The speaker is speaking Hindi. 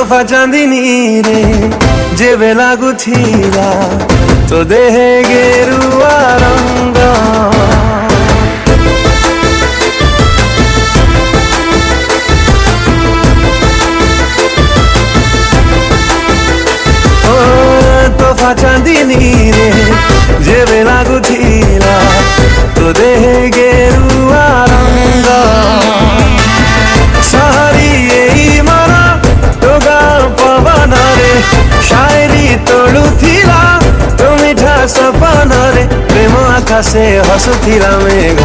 तोहफा चांदिनी रे जेबे लागुथिला तो देहे गेरुआ रंग तोहफा चांदिनी रे जेबे लागुथिला तो देहे गेरुआ रंग सहरी एई मरा टोगा पवन रे शायरी तोड़ुथिला तो मिठा सपन रे प्रेम आकाशे हसुथिला मेघ